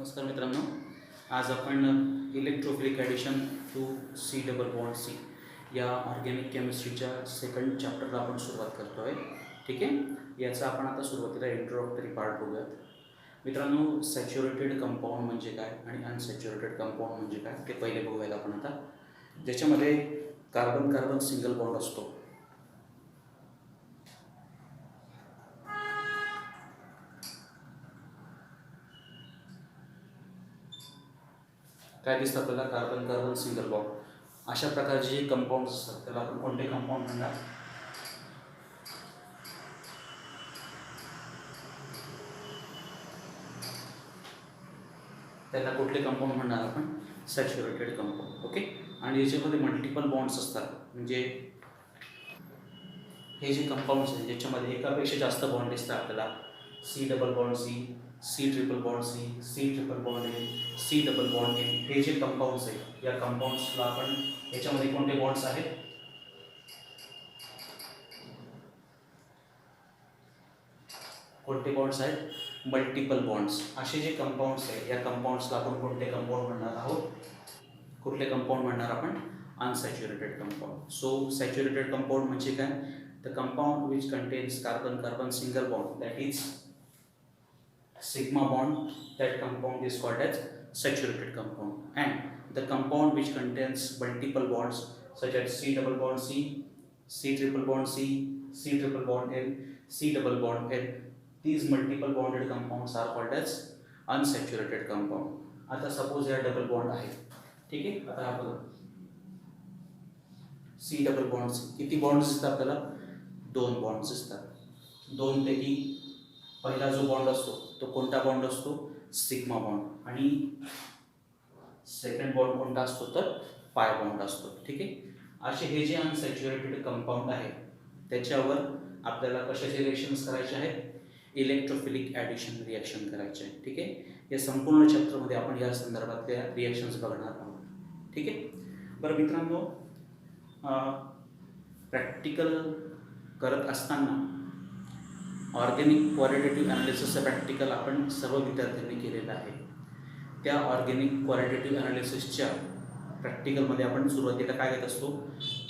नमस्कार मित्रांनो, आज आपण electrophilic addition to C double bond C या ऑर्गॅनिक केमिस्ट्रीच्या सेकंड चॅप्टरला आपण सुरुवात करतो आहे. ठीक आहे, याचा आपण आता सुरुवातीला इंट्रोडक्टरी पार्ट बघूयात. मित्रांनो, सॅच्युरेटेड कंपाऊंड म्हणजे काय आणि अनसॅच्युरेटेड कंपाऊंड म्हणजे काय ते पहिले बघूयात आपण आता. ज्याच्यामध्ये कार्बन कार्बन सिंगल बॉन्ड असतो. काय दिसतं आपल्याला? Carbon carbon single bond. अशा प्रकारचे जे कंपाऊंड्स असतात त्याला आपण कोणते कंपाऊंड म्हणणार? त्याला कुठले कंपाऊंड म्हणणार आपण? Saturated compound. ओके. आणि याच्यामध्ये मल्टिपल बॉन्ड्स असतात, म्हणजे हे जे कंपाऊंड्स आहेत ज्याच्यामध्ये एकापेक्षा जास्त बॉन्ड दिसतात आपल्याला, C double bond C, C triple bond C, C triple bond A, C double bond A, हे जे कंपाऊंड्स आहेत या कंपाऊंड्सला आपण याच्यामध्ये कोणते बॉन्ड्स आहेत? कोणते बॉन्ड्स आहेत? Multiple bonds. असे जे कंपाऊंड्स आहेत या कंपाऊंड्सला आपण कोणते कंपाऊंड म्हणणार आहोत? कुठले कंपाऊंड म्हणणार आपण? Unsaturated compound. So saturated compound म्हणजे काय? The compound which contains carbon carbon single bond, that is sigma bond, that compound is called as saturated compound. And the compound which contains multiple bonds such as C double bond C, C triple bond C, C triple bond N, C double bond N, these multiple bonded compounds are called as unsaturated compound. आता suppose या double bond आहे, ठीक आहे. आता हा बघा, C double bond C, किती bonds दिसतात आपल्याला? 2 बॉन्ड्स दिसतात. 2 पैकी पहिला जो बॉन्ड असतो तो कोणता बॉन्ड असतो? Sigma bond. आणि सेकंड बॉन्ड कोणता असतो? तर पाय बॉन्ड असतो. ठीक आहे. असे हे जे अनसॅच्युरेटेड कंपाऊंड आहे त्याच्यावर आपल्याला कशाचे रिएक्शन्स करायचे आहेत? इलेक्ट्रोफिलिक ॲडिशन रिॲक्शन करायचे आहे. ठीक आहे. या संपूर्ण चॅप्टरमध्ये आपण या संदर्भातल्या रिॲक्शन्स बघणार आहोत. ठीक आहे. बरं मित्रांनो, प्रॅक्टिकल करत असताना ऑर्गॅनिक क्वालिटेटिव्ह ॲनालिसिसचं प्रॅक्टिकल आपण सर्व विद्यार्थ्यांनी केलेलं आहे. त्या ऑर्गॅनिक क्वालिटेटिव्ह ॲनालिसिसच्या प्रॅक्टिकलमध्ये आपण सुरुवातीला काय घेत असतो?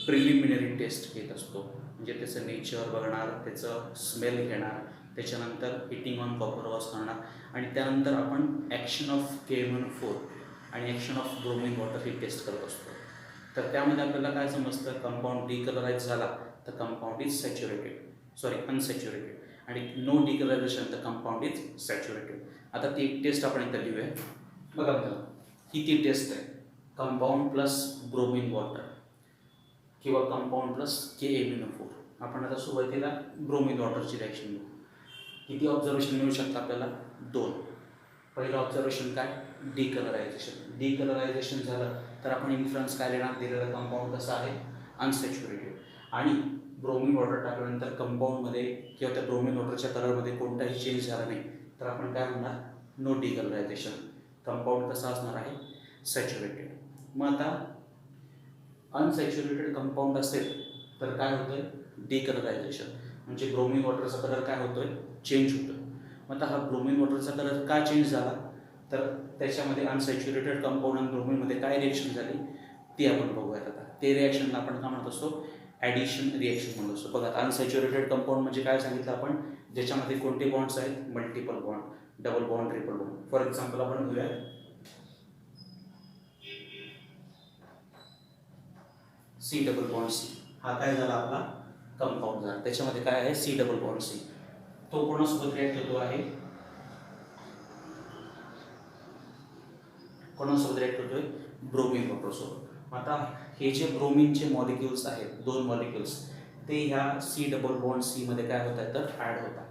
प्रिलिमिनरी टेस्ट घेत असतो. म्हणजे त्याचं नेचर बघणार, त्याचं स्मेल घेणार, त्याच्यानंतर हिटिंग ऑन कॉपर लॉस करणार, आणि त्यानंतर आपण ॲक्शन ऑफ KMnO4 आणि ॲक्शन ऑफ ब्रोमिन वॉटर ही टेस्ट करत असतो. तर त्यामध्ये आपल्याला काय समजतं? कंपाऊंड डिकलराईज झाला तर कंपाऊंड इज अनसॅच्युरेटेड, आणि no decolourisation the compound is saturated. आता ती एक टेस्ट आपण इथं लिहूया. बघा मित्रांनो, ही ती टेस्ट आहे. कंपाऊंड प्लस ब्रोमिन वॉटर किंवा कंपाऊंड प्लस KMnO4. आपण आता सुरुवातीला ब्रोमिन वॉटरची रिॲक्शन घेऊ. किती ऑब्झर्वेशन मिळू शकतं आपल्याला? 2. पहिलं ऑब्झर्वेशन काय? डिकलरायझेशन. डिकलरायझेशन झालं तर आपण इन्फ्लुएन्स काय देणार? दिलेला कंपाऊंड कसा आहे? अनसॅच्युरेटेड. आणि ब्रोमिन वॉटर टाकल्यानंतर कंपाऊंडमध्ये किंवा त्या ब्रोमिन वॉटरच्या कलरमध्ये कोणताही चेंज झाला नाही तर आपण काय म्हणणार? नो डिकलरायझेशन. कंपाऊंड कसा असणार आहे? सॅच्युरेटेड. मग आता अनसॅच्युरेटेड कंपाऊंड असेल तर काय होतंय? डिकलरायझेशन. म्हणजे ब्रोमिन वॉटरचा कलर काय होतोय? चेंज होतोय. मग आता हा ब्रोमिन वॉटरचा कलर का चेंज झाला? तर त्याच्यामध्ये अनसॅच्युरेटेड कंपाऊंड आणि ब्रोमिनमध्ये काय रिॲक्शन झाली ती आपण बघूयात आता. ते रिॲक्शनला आपण काय म्हणत असतो? ॲडिशन रिॲक्शन म्हणत असतो. बघा, अनसॅच्युरेटेड कंपाऊंड म्हणजे काय सांगितलं आपण? ज्याच्यामध्ये कोणते बॉन्ड्स आहेत? Multiple bond, double bond, triple bond. For example आपण घेऊया सी डबल बॉन्ड सी. हा काय झाला? आपला कंपाऊंड झाला. त्याच्यामध्ये काय आहे? C double bond C. तो कोणासोबत रिॲक्ट होतो आहे? कोणासोबत रिॲक्ट होतोय? ब्रोमिन वॉटरसोबत. आता हे जे ब्रोमिनचे मॉलिक्युल्स आहेत, 2 मॉलिक्युल्स, ते ह्या सी डबल बॉन्ड सी मध्ये काय होत आहेत? तर ॲड होतात.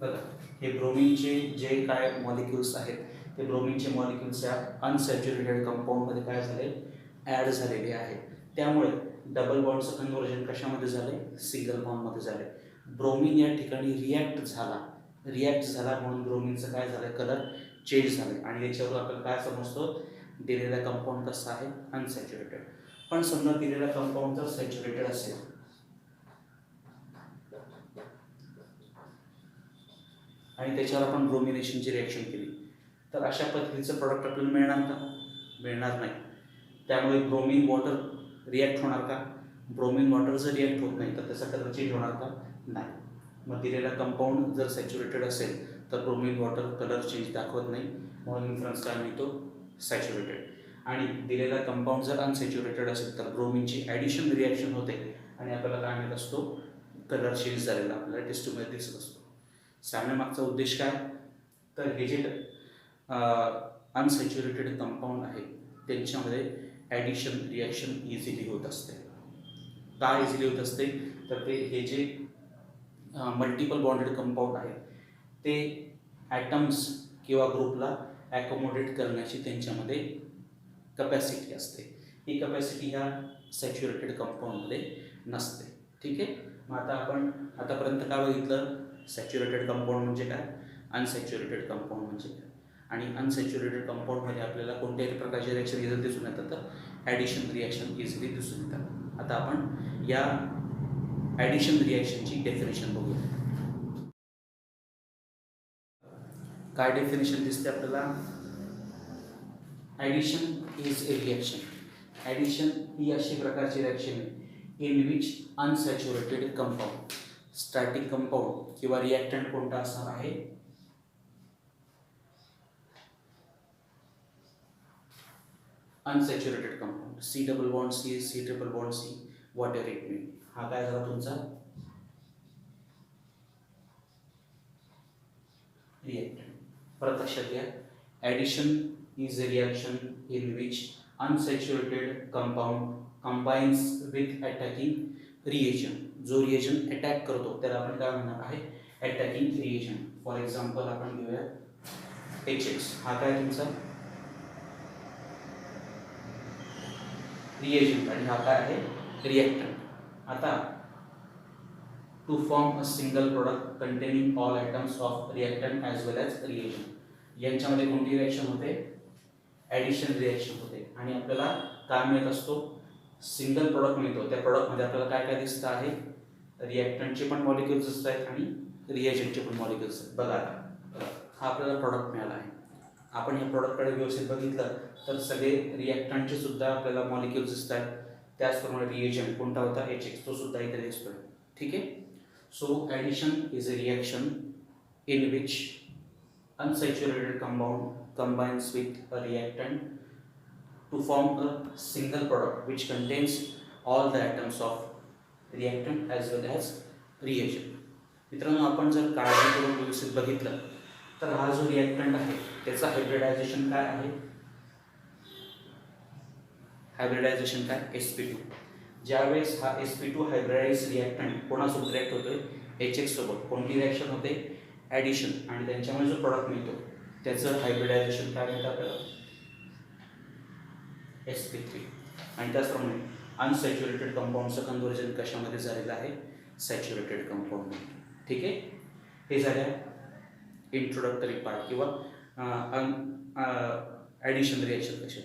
बघा, हे ब्रोमिनचे जे काय मॉलिक्युल्स आहेत ते ब्रोमिनचे मॉलिक्युल्स या अनसॅच्युरेटेड कंपाऊंडमध्ये काय झाले? ॲड झालेले आहेत. त्यामुळे डबल बॉन्डचं कन्व्हर्जन कशामध्ये झाले? सिंगल बॉन्डमध्ये झाले. ब्रोमिन या ठिकाणी रिॲक्ट झाला म्हणून ब्रोमिनचं काय झालं? कलर चेंज झाले. आणि याच्यावर आपल्याला काय समजतो? दिलेला कंपाऊंड कसा आहे? अनसॅच्युरेटेड. पण समजा दिलेला कंपाऊंड जर सॅच्युरेटेड असेल आणि त्याच्यावर आपण ब्रोमिनेशनची रिॲक्शन केली तर अशा पद्धतीचं प्रॉडक्ट आपल्याला मिळणार का? मिळणार नाही. त्यामुळे ब्रोमिन वॉटर रिॲक्ट होणार का? ब्रोमिन वॉटर जर रिॲक्ट होत नाही तर त्याचा कलर चेंज होणार का? नाही. मग दिलेला कंपाऊंड जर सॅच्युरेटेड असेल तर ब्रोमिन वॉटर कलर चेंज दाखवत नाही, म्हणून इन्फ्लुएन्स काय मिळतो? सॅच्युरेटेड. आणि दिलेला कंपाऊंड जर अनसॅच्युरेटेड असेल तर ब्रोमिनची ॲडिशन रिॲक्शन होते आणि आपल्याला काय मिळत असतो? कलर चेंज झालेला आपल्याला टेस्टमध्ये दिसत असतो. सांगण्यामागचा उद्देश काय? तर हे जे अनसॅच्युरेटेड कंपाऊंड आहे त्यांच्यामध्ये ॲडिशन रिॲक्शन इझिली होत असते. का इझिली होत असते? तर ते हे जे मल्टिपल बॉन्डेड कंपाऊंड आहे ते ॲटम्स किंवा ग्रुपला ॲकोमोडेट करण्याची त्यांच्यामध्ये कपॅसिटी असते. ही कपॅसिटी ह्या सॅच्युरेटेड कंपाऊंडमध्ये नसते. ठीक आहे. मग आता आपण आतापर्यंत काय बघितलं? सॅच्युरेटेड कंपाऊंड म्हणजे काय, अनसॅच्युरेटेड कंपाऊंड म्हणजे काय, आणि अनसॅच्युरेटेड कंपाऊंडमध्ये आपल्याला कोणत्याही प्रकारचे रिॲक्शन इझिली दिसून येतात तर ॲडिशन रिॲक्शन इझिली दिसून येतात. आता आपण या ॲडिशन रिॲक्शनची डेफिनेशन बघूया. काय डेफिनेशन दिसते आपल्याला? Addition is a reaction. Addition ही अशी प्रकारची रिॲक्शन आहे in which unsaturated compound, static compound किंवा रिॲक्टंट कोणता असणार आहे? Unsaturated compound. C double bond C, C triple bond C, whatever it may. हा काय झाला तुमचा रिॲक्टंट. परत लक्षात घ्या, addition is a reaction in which unsaturated compound combines with attacking reagent. जो रिएजंट अटॅक करतो त्याला आपण काय म्हणणार आहे? Attacking reagent. फॉर एक्झाम्पल आपण घेऊया HX. हा काय तुमचा रिएजंट आणि हा काय आहे? रिएक्टंट. आता to form a single product containing all items of reactant as well as reagent, यांच्यामध्ये कोणती रिॲक्शन होते? ॲडिशन रिॲक्शन होते. आणि आपल्याला काय मिळत असतो? सिंगल प्रोडक्ट मिळतो. त्या प्रोडक्टमध्ये आपल्याला काय काय दिसतं आहे? रिॲक्टंटचे पण मॉलिक्युल्स दिसत आहेत आणि रिएजंटचे पण मॉलिक्युल्स आहेत. बघा आता हा आपल्याला प्रॉडक्ट मिळाला आहे. आपण या प्रॉडक्टकडे व्यवस्थित बघितलं तर सगळे रिॲक्टंटचे सुद्धा आपल्याला मॉलिक्युल्स दिसत आहेत. त्याचप्रमाणे रिएजंट कोणता होता? HX, तो सुद्धा इथे दिसतोय. ठीक आहे. So addition is a reaction in which unsaturated compound combines with a reactant to form a single product which contains all the atoms of reactant as well as reagent. मित्रांनो, आपण जर काळजी करून व्यवस्थित बघितलं तर हा जो रिॲक्टंट आहे त्याचा हायब्रिडायझेशन काय आहे? हायब्रिडायझेशन काय? sp2. ज्यावेळेस हा sp2 हायब्रिडाइज रिॲक्टंट कोणासोबत रिॲक्ट होतोय? HX सोबत. कोणती रिॲक्शन होते? ॲडिशन. आणि त्यांच्यामुळे जो प्रॉडक्ट मिळतो त्याचं हायब्रिडायझेशन काय म्हणतात आपल्याला? sp3. आणि त्याचप्रमाणे अनसॅच्युरेटेड कंपाऊंडचं कन्व्हर्जन कशामध्ये झालेलं आहे? सॅच्युरेटेड कंपाऊंडमध्ये. ठीक आहे. हे झाल्या इंट्रोडक्टरी पार्ट किंवा ॲडिशन रिॲक्शन कशा.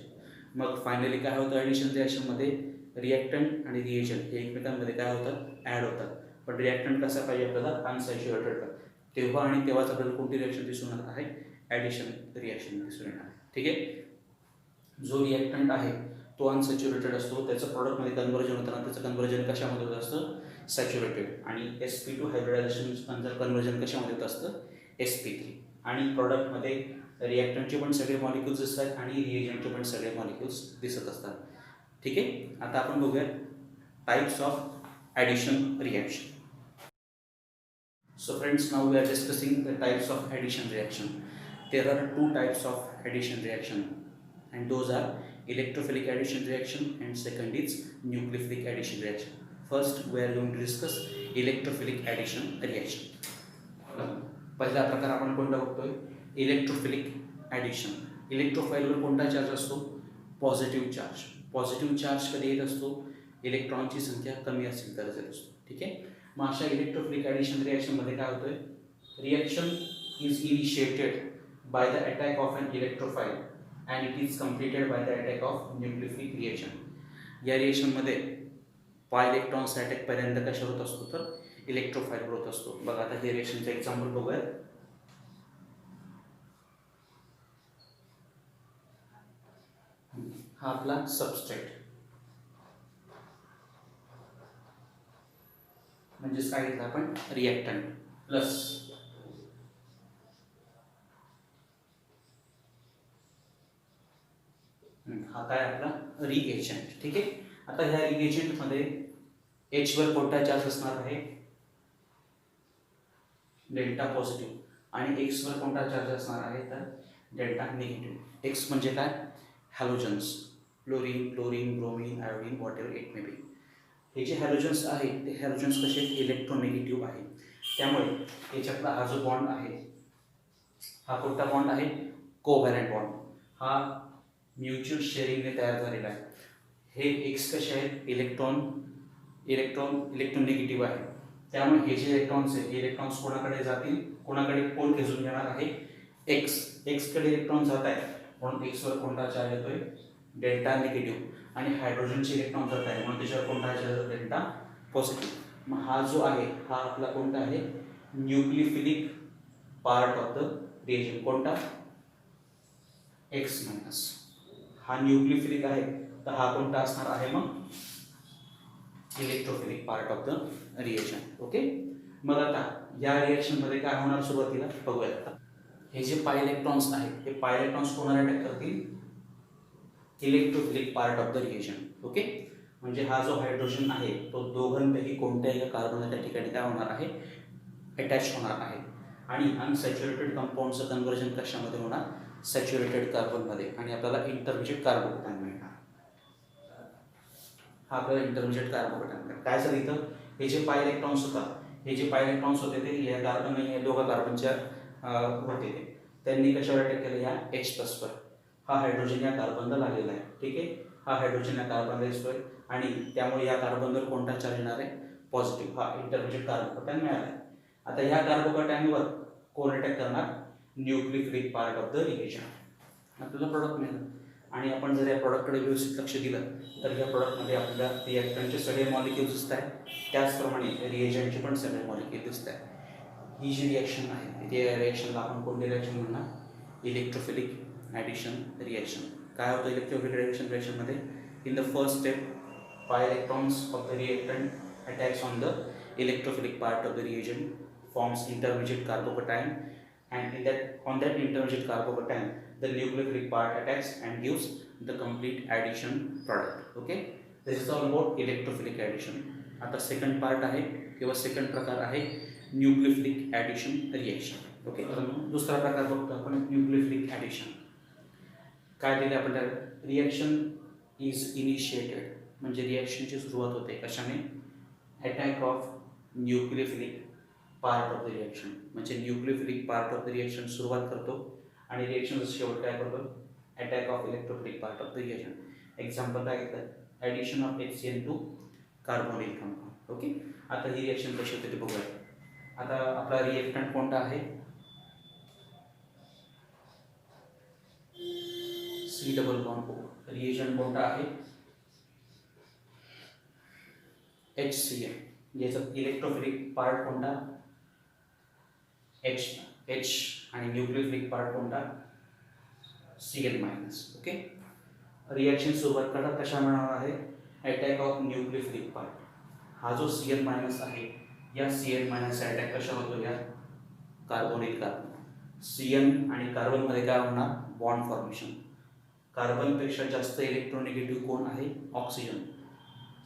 मग फायनली काय होतं? ॲडिशन रिॲक्शनमध्ये रिॲक्टंट आणि रिएजंट हे एकमेकांमध्ये काय होतात? ॲड होतात. पण रिॲक्टंट कसा पाहिजे आपल्याला? अनसॅच्युरेटेड. तेव्हा आणि तेव्हाच आपल्याला कोणती रिॲक्शन दिसून येणार आहे? ॲडिशन रिॲक्शन दिसून येणार. ठीक आहे. जो रिॲक्टंट आहे तो अनसॅच्युरेटेड असतो, त्याचं प्रॉडक्टमध्ये कन्व्हर्जन होताना त्याचं कन्व्हर्जन कशामध्ये होत असतं? सॅच्युरेटेड. आणि sp2 हायब्रिडायझेशन नंतर कन्व्हर्जन कशामध्ये होत असतं? sp3. आणि प्रॉडक्टमध्ये रिॲक्टंटचे पण सगळे मॉलिक्युल्स दिसतात आणि रिएजंटचे पण सगळे मॉलिक्युल्स दिसत असतात. ठीक आहे. आता आपण बघूया types of addition reaction. So friends, now we are discussing the types of addition reaction. There are two types of addition reaction, and those are electrophilic addition reaction and second is nucleophilic addition reaction. First we are going to discuss electrophilic addition reaction. पहिला प्रकार आपण कोणता बघतोय? Electrophilic addition. इलेक्ट्रोफाईलवर कोणता charge असतो? Positive charge. Positive charge कधी येत असतो? इलेक्ट्रॉनची संख्या कमी असेल तरच येत असतो. ठीक आहे. मग अशा इलेक्ट्रोफिलिक ॲडिशन रिॲक्शनमध्ये काय होतोय? Reaction is initiated by the attack of an electrophile and it is completed by the attack of nucleophilic reaction. या रिएक्शनमध्ये पाय इलेक्ट्रॉन्सचा अटॅक पहिल्यांदा कशावर होत असतो? तर इलेक्ट्रोफाईलवर होत असतो. बघा आता हे रिएक्शनचं एक्झाम्पल बघूयात. हा आपला सबस्ट्रेट, म्हणजेच काय घेतलं आपण रिएक्टंट, प्लस हा काय आपला रिएजंट. ठीक आहे. आता ह्या रिएजंटमध्ये H वर कोणता चार्ज असणार आहे, डेल्टा पॉझिटिव्ह, आणि X वर कोणता चार्ज असणार आहे तर डेल्टा निगेटिव्ह. X म्हणजे काय, halogens, chlorine, chlorine, bromine, iodine, what ever it may be. हे जे हॅलोजन्स आहेत ते हॅलोजन्स कसे इलेक्ट्रोनिगेटिव्ह आहे. त्यामुळे याच्यातला हा जो बॉन्ड आहे हा कोणता बॉन्ड आहे, कोव्हॅलंट बॉन्ड. हा म्युच्युअल शेअरिंगने तयार झालेला आहे. हे एक्स कसे आहेत, इलेक्ट्रोनिगेटिव्ह आहे. त्यामुळे हे जे इलेक्ट्रॉन्स आहेत, इलेक्ट्रॉन्स कोणाकडे जातील, कोणाकडे कोण खेचून घेणार आहे, एक्सकडे इलेक्ट्रॉन जात आहेत, म्हणून एक्सवर कोणता चार्ज येतोय, डेल्टा निगेटिव्ह. आणि हायड्रोजनचे इलेक्ट्रॉन जात आहे म्हणून त्याच्यावर कोणता चार्ज, डेल्टा पॉझिटिव्ह. मग हा जो आहे हा आपला कोणता आहे, nucleophilic part of the reagent. कोणता, एक्स मायनस. हा न्यूक्लियोफिलिक आहे तर हा कोणता असणार आहे मग, electrophilic part of the reagent. Okay. मग आता या रिएक्शनमध्ये काय होणार सुरुवातीला बघूया. आता हे जे पाय इलेक्ट्रॉन्स आहेत हे पाय इलेक्ट्रॉन्स कोणाला अटॅक करतील, electrophilic part of the reagent. Okay. म्हणजे हा जो हायड्रोजन आहे तो दोघांपैकी कोणत्याही कार्बन त्या ठिकाणी काय होणार आहे, अटॅच होणार आहे. आणि अनसॅच्युरेटेड कंपाऊंडचं कन्व्हर्जन कशामध्ये होणार, सॅच्युरेटेड कार्बनमध्ये, आणि आपल्याला इंटरमिजिएट कार्बोकॅटायन मिळणार. हा आपल्याला इंटरमिजिएट कार्बोकॅटायन. काय झालं इथं, हे जे पाय इलेक्ट्रॉन्स होते ते या कार्बन आणि या दोघा कार्बनच्या होते ते त्यांनी कशावर अटॅक केलं, या H+वर. हा हायड्रोजन या कार्बनला लागलेला आहे. ठीक आहे. हा हायड्रोजन या कार्बनला दिसतोय आणि त्यामुळे या कार्बनवर कोणता चार्ज येणार आहे, पॉझिटिव्ह. हा इंटरमिजिएट कार्बोकॅटायन मिळाला आहे. आता या कार्बोकॅटायनवर कोण अटॅक करणार, nucleophilic part of the reagent. आपल्याला प्रोडक्ट मिळालं. आणि आपण जर या प्रॉडक्टकडे व्यवस्थित लक्ष दिलं तर या प्रॉडक्टमध्ये आपल्याला रिएक्टंटचे सगळे मॉलिक्यूल्स दिसत आहेत, त्याचप्रमाणे रिएजंटचे पण सगळे मॉलिक्यूल दिसत आहेत. ही जी रिएक्शन आहे त्या रिएक्शनला आपण कोणती रिएक्शन म्हणणार, इलेक्ट्रोफिलिक ॲडिशन रिएक्शन. काय होतं इलेक्ट्रोफिलिक रिएक्शनमध्ये, in the first step pi electrons of the reactant attacks on the electrophilic part of the reagent, forms intermediate carbocation, and on that intermediate carbocation the nucleophilic part attacks and gives the complete addition product. Okay, this is all about electrophilic addition. आता second part आहे किंवा second प्रकार आहे nucleophilic addition reaction. Okay. दुसरा प्रकार बघतो आपण nucleophilic addition. काय दिले आपण त्या, रिएक्शन इज इनिशिएटेड, म्हणजे रिॲक्शनची सुरुवात होते कशाने, attack of nucleophilic part of the reaction. म्हणजे nucleophilic part of the reaction सुरुवात करतो आणि रिॲक्शनचा शेवट काय करतो, attack of electrophilic part of the reaction. Example काय घेतलं, addition of HCl2 carbonyl compound. Okay. आता ही रिॲक्शन कशी होते ते बघूया. आता आपला रिएक्टंट कोणता आहे, C double bond O. Reagent कोणता आहे, HCl. याचा इलेक्ट्रोफिलिक पार्ट कोणता, H आणि न्यूक्लियोफिलिक पार्ट कोणता, Cl मायनस. ओके. रिॲक्शन सुरुवात करा कशा मिळणार आहे, अटॅक ऑफ न्यूक्लियोफिलिक पार्ट. हा जो Cl मायनस आहे या Cl मायनस अटॅक कशा होतो, या कार्बोनिल कार्बन. Cl आणि कार्बनमध्ये काय होणार, बॉन्ड फॉर्मेशन. कार्बनपेक्षा जास्त इलेक्ट्रोनिगेटिव्ह कोण आहे, ऑक्सिजन.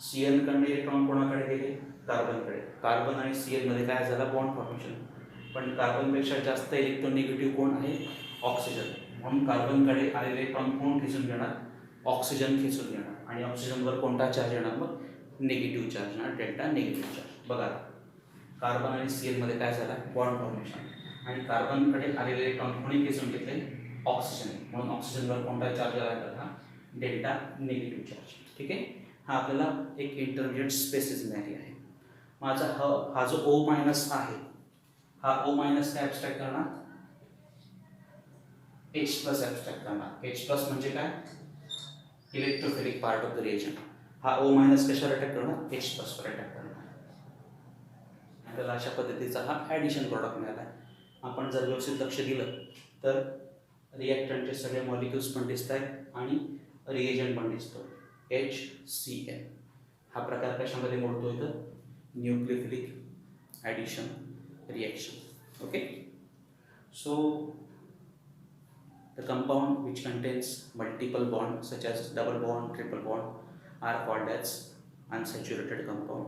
Cl कडे इलेक्ट्रॉन कोणाकडे गेले, कार्बनकडे. कार्बन आणि Cl मध्ये काय झालं, बॉन्ड फॉर्मेशन. पण कार्बनपेक्षा जास्त इलेक्ट्रोनिगेटिव्ह कोण आहे, ऑक्सिजन. म्हणून कार्बनकडे आलेले इलेक्ट्रॉन कोण खेचून घेणार, ऑक्सिजन खेचून घेणार. आणि ऑक्सिजनवर कोणता चार्ज येणार, मग निगेटिव्ह चार्ज येणार, डेल्टा निगेटिव्ह चार्ज. बघा कार्बन आणि Cl मध्ये काय झालं, बॉन्ड फॉर्मेशन. आणि कार्बनकडे आलेले इलेक्ट्रॉन कोणी खेचून घेतले, ऑक्सिजन. म्हणून ऑक्सिजनवर कोणता चार्ज आला तर हा डेल्टा निगेटिव्ह चार्ज. ठीक आहे. हा आपल्याला एक इंटरमिजिएट स्पेसिस मिळाली आहे. माझा हा जो O मायनस आहे हा O मायनस काय ॲब्स्ट्रॅक्ट करणार, H प्लस ॲब्स्ट्रॅक्ट करणार. H प्लस म्हणजे काय, electrophilic part of the reagent. हा O मायनस कशावर अटॅक करणार, H प्लसवर अटॅक करणार. आपल्याला अशा पद्धतीचा हा ॲडिशन प्रॉडक्ट मिळाला आहे. आपण जर व्यवस्थित लक्ष दिलं तर रिॲक्टंटचे सगळे मॉलिक्युल्स पण दिसत आहेत आणि रिएजंट पण दिसतो HCl. हा प्रकार कशामध्ये मोडतो तर nucleophilic addition reaction. Okay, so the compound which contains multiple bonds such as double bond, triple bond are called as unsaturated compound.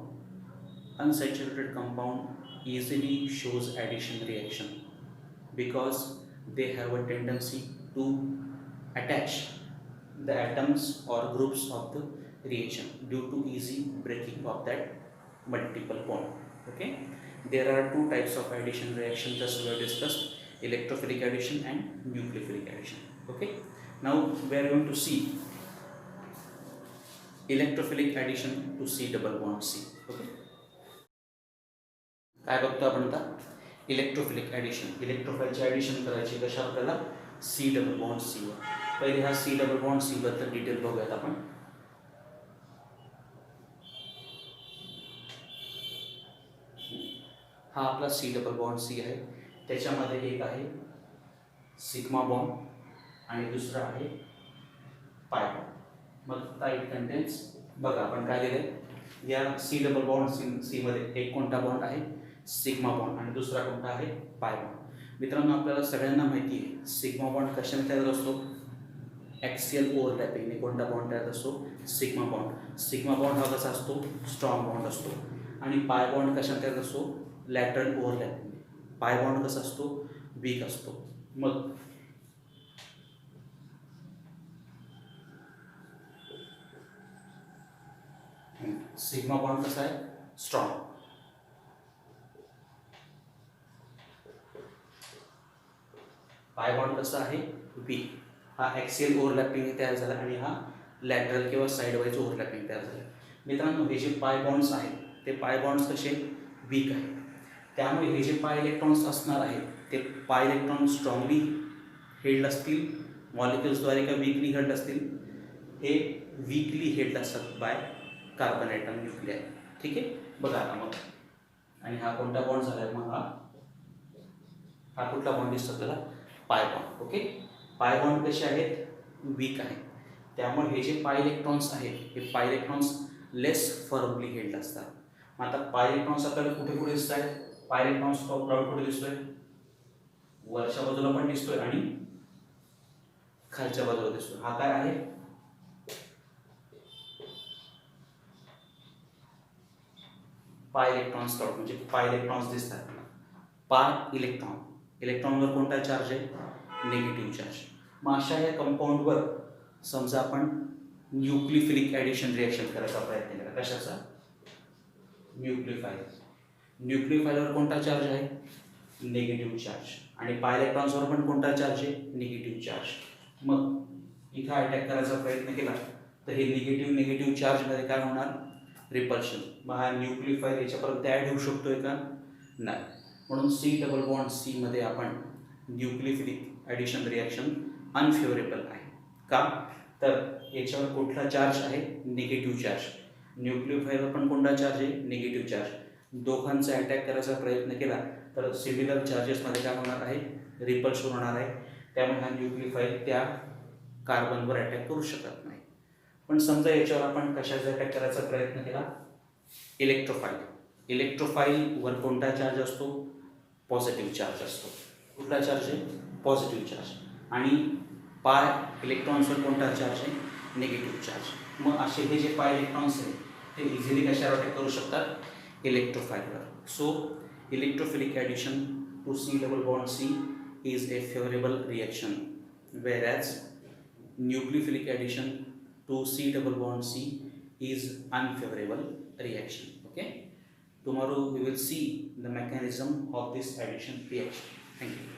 Unsaturated compound easily shows addition reaction because they have a tendency to attach the atoms or groups of the reagent due to easy breaking of that multiple bond. Okay, there are two types of addition reaction just we have discussed, electrophilic addition and nucleophilic addition. Okay, now we are going to see electrophilic addition to C double bond C. Okay, काय बघतो आपण आता electrophilic addition. इलेक्ट्रोफाईलचे addition करायचे कशा आपल्याला C double bond C वर. पहिले हा C डबल बॉन्ड C बद्दल डिटेल बघूयात आपण. हा आपला C डबल बॉन्ड C आहे, त्याच्यामध्ये एक आहे सिग्मा बॉन्ड आणि दुसरा आहे पाय बॉन्ड. मग इट कंटेन्स बघा आपण काय लिहिलंय या C डबल बॉन्ड C मध्ये एक कोणता बॉन्ड आहे सिग्मा बॉन्ड आणि दुसरा कोणता आहे पाय बॉन्ड. मित्रांनो आपल्याला सगळ्यांना माहिती आहे सिग्मा बॉन्ड कशाने तयार असतो ॲक्सियल ओव्हरलॅपिंगने. कोणता बॉन्ड तयार असतो सिग्मा बॉन्ड. सिग्मा बॉन्ड हा कसा असतो स्ट्रॉंग बॉन्ड असतो आणि पाय बॉन्ड कशाने तयार असतो लॅटरल ओव्हरलॅपिंगने. पाय बॉन्ड कसा असतो वीक असतो. मग सिग्मा बॉन्ड कसा आहे स्ट्रॉंग. पाय बॉन्ड कसा आहे वीक. हा ॲक्सियल ओव्हरलॅपिंग तयार झाला आणि हा लॅटरल किंवा साईड वाईज ओव्हरलॅपिंग तयार झाला. मित्रांनो हे जे पाय बॉन्ड्स आहेत ते पाय बॉन्ड्स कसे वीक आहेत, त्यामुळे हे जे पाय इलेक्ट्रॉन्स असणार आहेत ते पाय इलेक्ट्रॉन स्ट्रॉंगली हेल्ड असतील मॉलिक्युल्सद्वारे का वीकली हेल्ड असतील. हे वीकली हेल्ड असतात बाय कार्बन ॲटम न्यूक्लिआय. ठीक आहे, बघा आता मग. आणि हा कोणता बॉन्ड झाला मग हा कुठला बॉन्ड दिसतो त्याला pi bond. Okay, pi bond कसे आहेत वीक आहेत, त्यामुळे हे जे पाय इलेक्ट्रॉन्स आहेत हे पाय इलेक्ट्रॉन्स लेस फर्मली हेल्ड असतात. मग आता पाय इलेक्ट्रॉन्स आपल्याला कुठे कुठे दिसत आहेत पाय इलेक्ट्रॉन्स क्लाउड कुठे दिसतोय वरच्या बाजूला पण दिसतोय आणि खालच्या बाजूला दिसतोय. हा काय आहे पाय इलेक्ट्रॉन्स क्लाउड म्हणजे पाय इलेक्ट्रॉन्स दिसतात. पाय इलेक्ट्रॉन इलेक्ट्रॉनवर कोणता चार्ज आहे निगेटिव्ह चार्ज. मग अशा या कंपाऊंडवर समजा आपण न्यूक्लियोफिलिक ॲडिशन रिएक्शन करायचा प्रयत्न केला. कशाचा न्यूक्लियोफाईल. न्यूक्लियोफाईलवर कोणता चार्ज आहे निगेटिव्ह चार्ज आणि पाय इलेक्ट्रॉन्सवर पण कोणता चार्ज आहे निगेटिव्ह चार्ज. मग इथं अटॅक करायचा प्रयत्न केला तर हे निगेटिव्ह चार्जमध्ये काय होणार रिपल्शन. मग हा न्यूक्लियोफाईल याच्यापर्यंत ॲड होऊ शकतोय का नाही. म्हणून C डबल बॉन्ड C मध्ये आपण न्यूक्लियोफिलिक ॲडिशन रिॲक्शन अनफेवरेबल आहे. का तर याच्यावर कुठला चार्ज आहे निगेटिव्ह चार्ज. न्यूक्लियोफाईलवर पण कोणता चार्ज आहे निगेटिव्ह चार्ज. दोघांचा अटॅक करायचा प्रयत्न केला तर सिमिलर चार्जेसमध्ये काय होणार आहे रिपल्शन होणार आहे. त्यामुळे हा न्यूक्लियोफाईल त्या कार्बनवर अटॅक करू शकत नाही. पण समजा याच्यावर आपण कशाचा अटॅक करायचा प्रयत्न केला इलेक्ट्रोफाईल. इलेक्ट्रोफाईलवर कोणता चार्ज असतो पॉझिटिव्ह चार्ज असतो. कुठला चार्ज आहे पॉझिटिव्ह चार्ज. आणि पाय इलेक्ट्रॉन्सवर कोणता चार्ज आहे निगेटिव्ह चार्ज. मग असे हे जे पाय इलेक्ट्रॉन्स आहेत ते इझिली कशावर अटॅक करू शकतात इलेक्ट्रोफाईलवर. So electrophilic addition to C double bond C is a favorable reaction, whereas nucleophilic addition to C double bond C is unfavorable reaction. Okay, tomorrow we will see the mechanism of this addition reaction. Thank you.